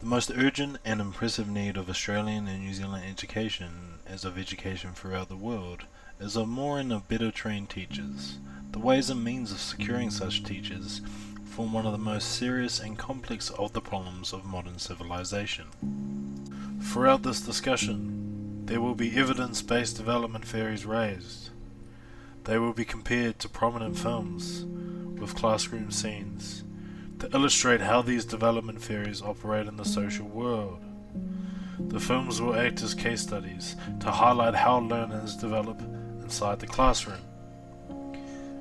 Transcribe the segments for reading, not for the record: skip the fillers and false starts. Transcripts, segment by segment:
The most urgent and impressive need of Australian and New Zealand education, as of education throughout the world, is of more and of better trained teachers. The ways and means of securing such teachers form one of the most serious and complex of the problems of modern civilization. Throughout this discussion, there will be evidence-based development theories raised. They will be compared to prominent films with classroom scenes to illustrate how these development theories operate in the social world. The films will act as case studies to highlight how learners develop inside the classroom.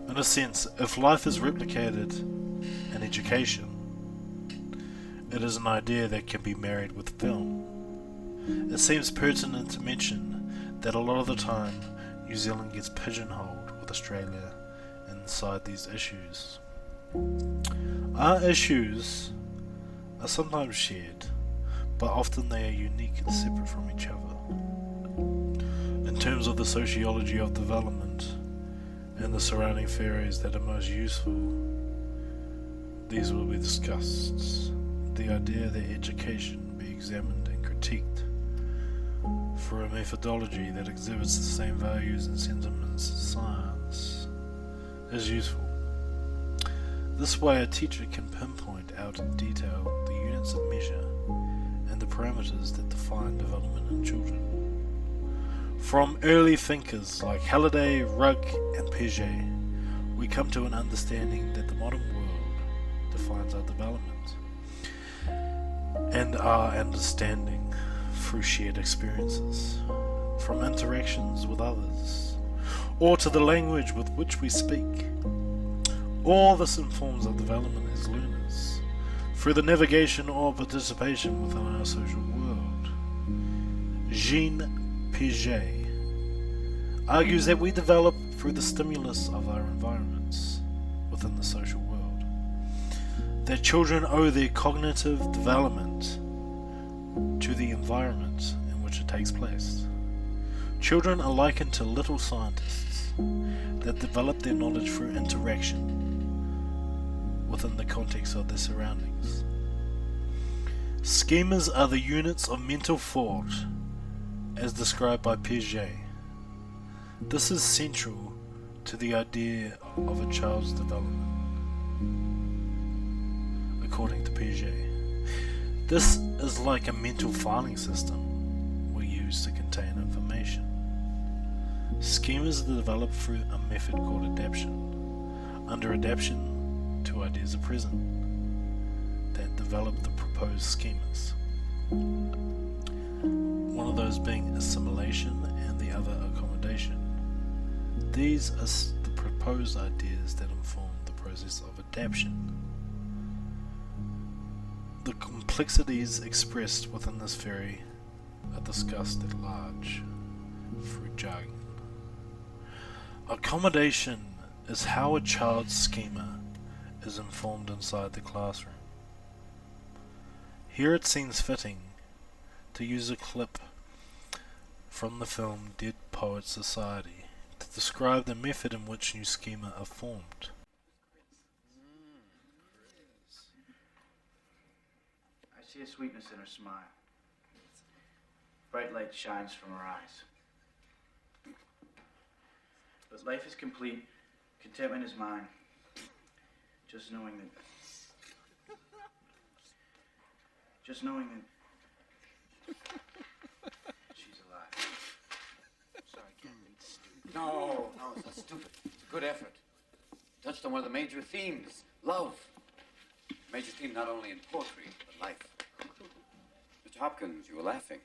In a sense, if life is replicated in education, it is an idea that can be married with film. It seems pertinent to mention that a lot of the time New Zealand gets pigeonholed with Australia inside these issues. Our issues are sometimes shared, but often they are unique and separate from each other. In terms of the sociology of development and the surrounding theories that are most useful, these will be discussed. The idea that education be examined and critiqued through a methodology that exhibits the same values and sentiments as science is useful. This way a teacher can pinpoint out in detail the units of measure and the parameters that define development in children. From early thinkers like Halliday, Rugg and Piaget, we come to an understanding that the modern world defines our development and our understanding through shared experiences, from interactions with others, or to the language with which we speak. All this informs our development as learners, through the navigation or participation within our social world. Jean Piaget argues that we develop through the stimulus of our environments within the social world, that children owe their cognitive development to the environment in which it takes place. Children are likened to little scientists that develop their knowledge through interaction within the context of their surroundings. Schemas are the units of mental thought as described by Piaget. This is central to the idea of a child's development, according to Piaget. This is like a mental filing system we use to contain information. Schemas are developed through a method called adaptation. Under adaptation, two ideas are present that develop the proposed schemas. One of those being assimilation and the other accommodation. These are the proposed ideas that inform the process of adaptation. The complexities expressed within this theory are discussed at large through jargon. Accommodation is how a child's schema is informed inside the classroom. Here it seems fitting to use a clip from the film Dead Poets Society to describe the method in which new schema are formed. I see a sweetness in her smile. Bright light shines from her eyes. But life is complete, contentment is mine. Just knowing that she's alive. Sorry, Captain. Stupid. No, it's not stupid. It's a good effort. Touched on one of the major themes, love. Major theme not only in poetry, but life. Mr. Hopkins, you were laughing.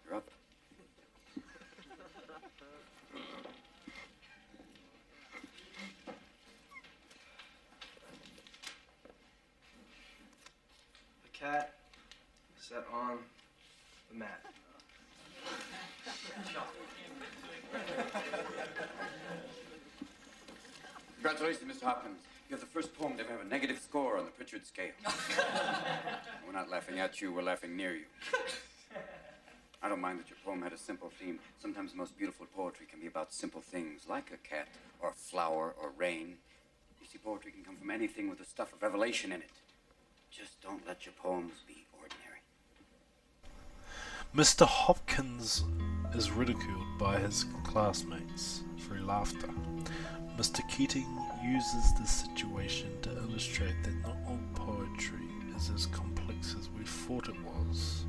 You're up. The cat sat on the mat. Congratulations, Mr. Hopkins. You have the first poem to ever have a negative score on the Pritchard scale. We're not laughing at you, we're laughing near you. I don't mind that your poem had a simple theme. Sometimes the most beautiful poetry can be about simple things, like a cat, or a flower, or rain. You see, poetry can come from anything with the stuff of revelation in it. Just don't let your poems be ordinary. Mr. Hopkins is ridiculed by his classmates through laughter. Mr. Keating uses this situation to illustrate that not all poetry is as complex as we thought it was.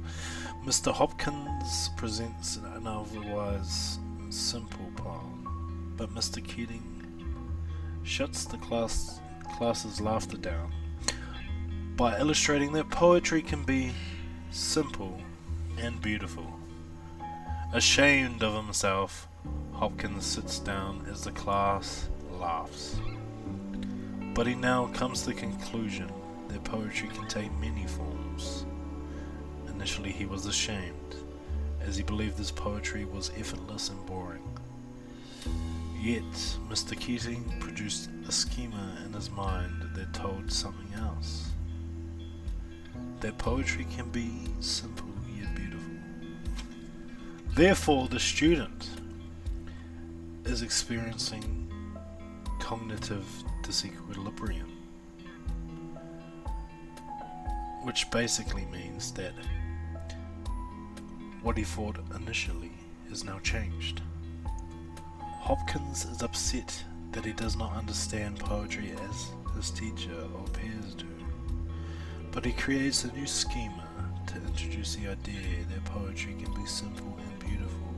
Mr. Hopkins presents an otherwise simple poem, but Mr. Keating shuts the class's laughter down by illustrating that poetry can be simple and beautiful. Ashamed of himself, Hopkins sits down as the class laughs. But he now comes to the conclusion that poetry can take many forms. Initially he was ashamed, as he believed his poetry was effortless and boring. Yet Mr. Keating produced a schema in his mind that told something else. That poetry can be simple yet beautiful. Therefore, the student is experiencing cognitive disequilibrium, which basically means that what he thought initially is now changed. Hopkins is upset that he does not understand poetry as his teacher or peers do, but he creates a new schema to introduce the idea that poetry can be simple and beautiful.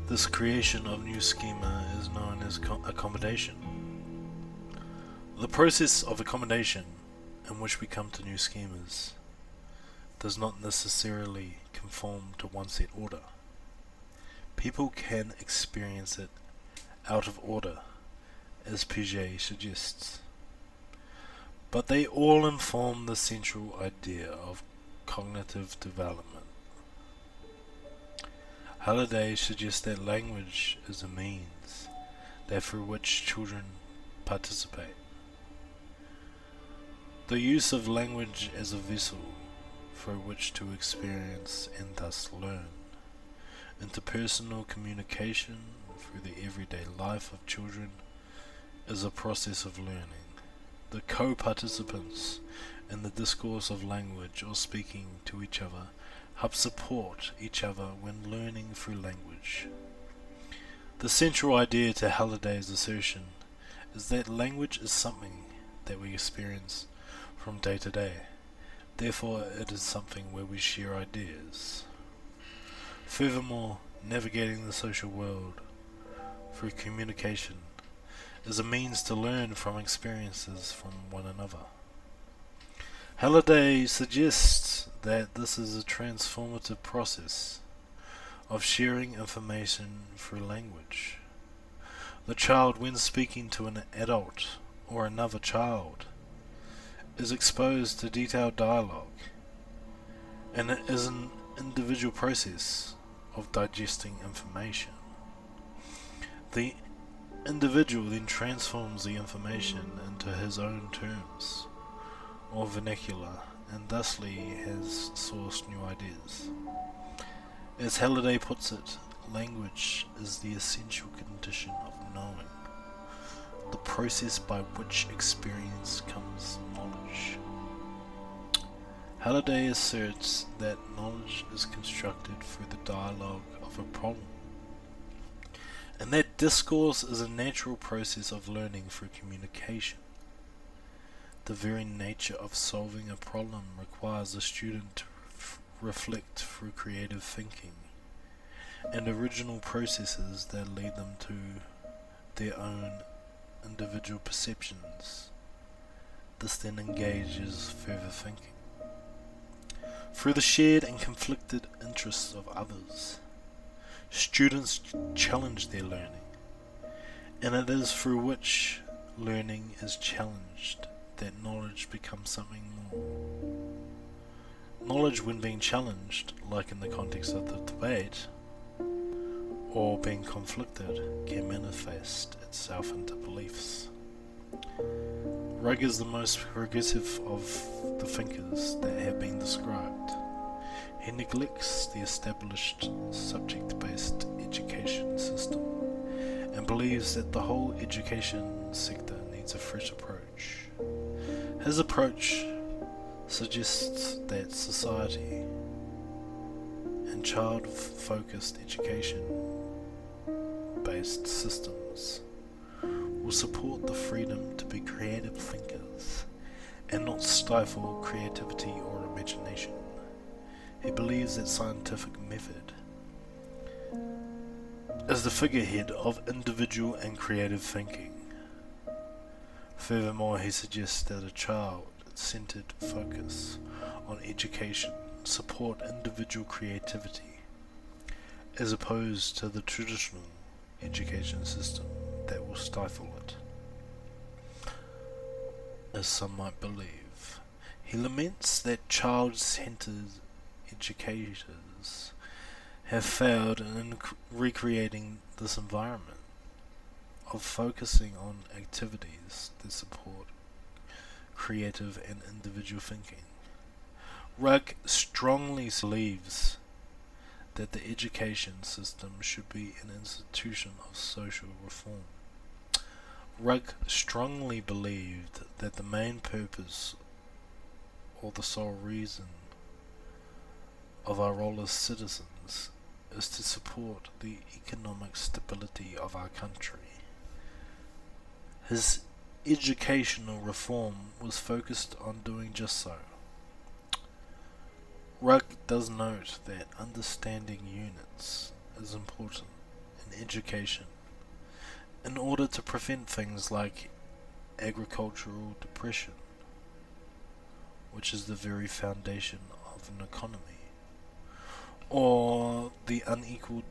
This creation of new schema is known as accommodation. The process of accommodation, in which we come to new schemas, does not necessarily conform to one set order. People can experience it out of order, as Piaget suggests, but they all inform the central idea of cognitive development. Halliday suggests that language is a means that through which children participate. The use of language as a vessel through which to experience and thus learn. Interpersonal communication through the everyday life of children is a process of learning. The co-participants in the discourse of language or speaking to each other help support each other when learning through language. The central idea to Halliday's assertion is that language is something that we experience from day to day. Therefore, it is something where we share ideas. Furthermore, navigating the social world through communication is a means to learn from experiences from one another. Halliday suggests that this is a transformative process of sharing information through language. The child, when speaking to an adult or another child, is exposed to detailed dialogue, and it is an individual process of digesting information. The individual then transforms the information into his own terms or vernacular, and thusly has sourced new ideas. As Halliday puts it, language is the essential condition of knowing, the process by which experience comes knowledge. Halliday asserts that knowledge is constructed through the dialogue of a problem, and that discourse is a natural process of learning through communication. The very nature of solving a problem requires the student to reflect through creative thinking and original processes that lead them to their own individual perceptions. This then engages further thinking through the shared and conflicted interests of others. Students challenge their learning, and it is through which learning is challenged that knowledge becomes something more. Knowledge, when being challenged, like in the context of the debate, or being conflicted, can manifest itself into beliefs. Rugg is the most progressive of the thinkers that have been described. He neglects the established subject-based education system and believes that the whole education sector needs a fresh approach. His approach suggests that society and child-focused education-based systems will support the freedom to be creative thinkers and not stifle creativity or imagination. He believes that scientific method is the figurehead of individual and creative thinking. Furthermore, he suggests that a child-centered focus on education support individual creativity as opposed to the traditional education system that will stifle it, as some might believe. He laments that child-centered educators have failed in recreating this environment of focusing on activities that support creative and individual thinking. Rugg strongly believes that the education system should be an institution of social reform. Rugg strongly believed that the main purpose or the sole reason of our role as citizens is to support the economic stability of our country. His educational reform was focused on doing just so. Rugg does note that understanding units is important in education in order to prevent things like agricultural depression, which is the very foundation of an economy, or the unequal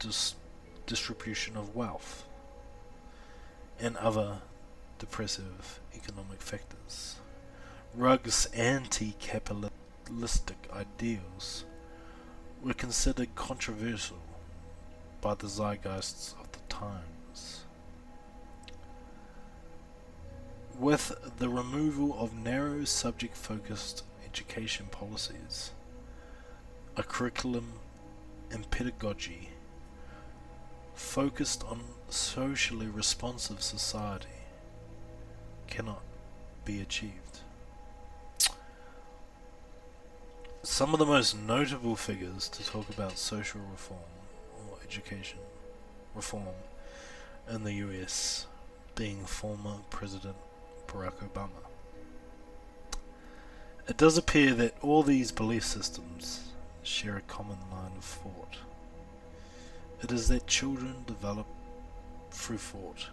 distribution of wealth, and other depressive economic factors. Rugg's anti-capitalistic ideals were considered controversial by the zeitgeists of the times. With the removal of narrow subject-focused education policies, a curriculum and pedagogy focused on socially responsive society cannot be achieved. Some of the most notable figures to talk about social reform or education reform in the US being former President Barack Obama. It does appear that all these belief systems share a common line of thought. It is that children develop through thought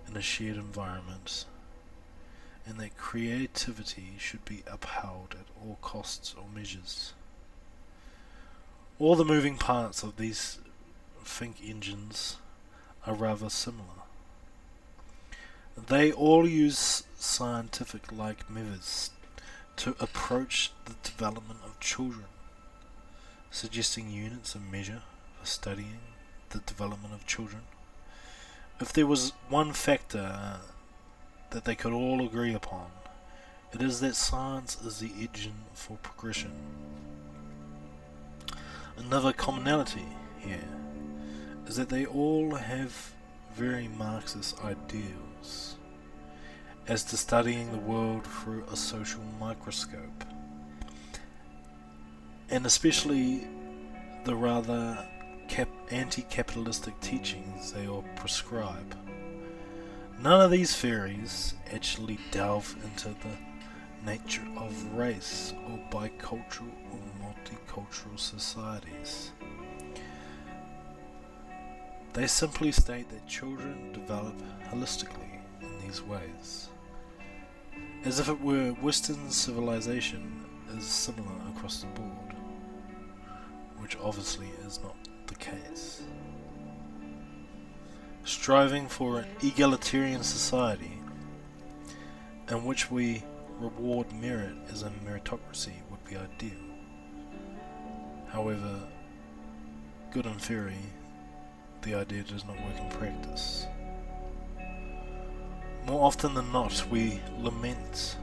in a shared environment, and that creativity should be upheld at all costs or measures. All the moving parts of these think engines are rather similar. They all use scientific-like methods to approach the development of children, suggesting units of measure for studying the development of children. If there was one factor that they could all agree upon, it is that science is the engine for progression. Another commonality here is that they all have very Marxist ideals as to studying the world through a social microscope, and especially the rather anti-capitalistic teachings they all prescribe. None of these theories actually delve into the nature of race or bicultural or multicultural societies. They simply state that children develop holistically in these ways, as if it were Western civilization is similar across the board, which obviously is not the case. Striving for an egalitarian society in which we reward merit as a meritocracy would be ideal. However, good in theory, the idea does not work in practice. More often than not, we lament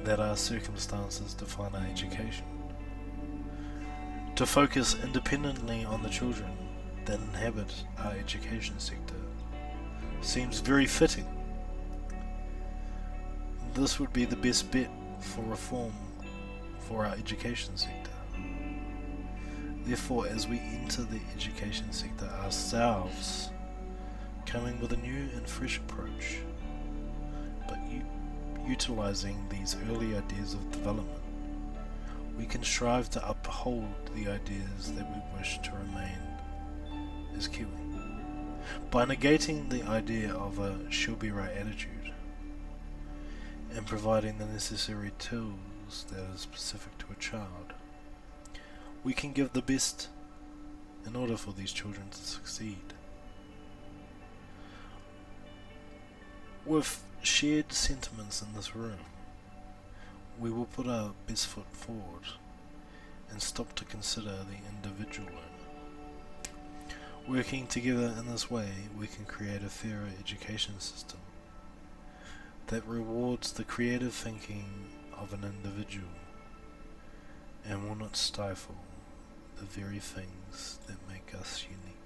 that our circumstances define our education. To focus independently on the children that inhabit our education sector seems very fitting. This would be the best bet for reform for our education sector. Therefore, as we enter the education sector ourselves, coming with a new and fresh approach, but utilizing these early ideas of development, we can strive to uphold the ideas that we wish to remain as Kiwi, by negating the idea of a she'll be right attitude, and providing the necessary tools that are specific to a child. We can give the best in order for these children to succeed. With shared sentiments in this room, we will put our best foot forward and stop to consider the individual learner. Working together in this way, we can create a fairer education system that rewards the creative thinking of an individual and will not stifle the very things that make us unique.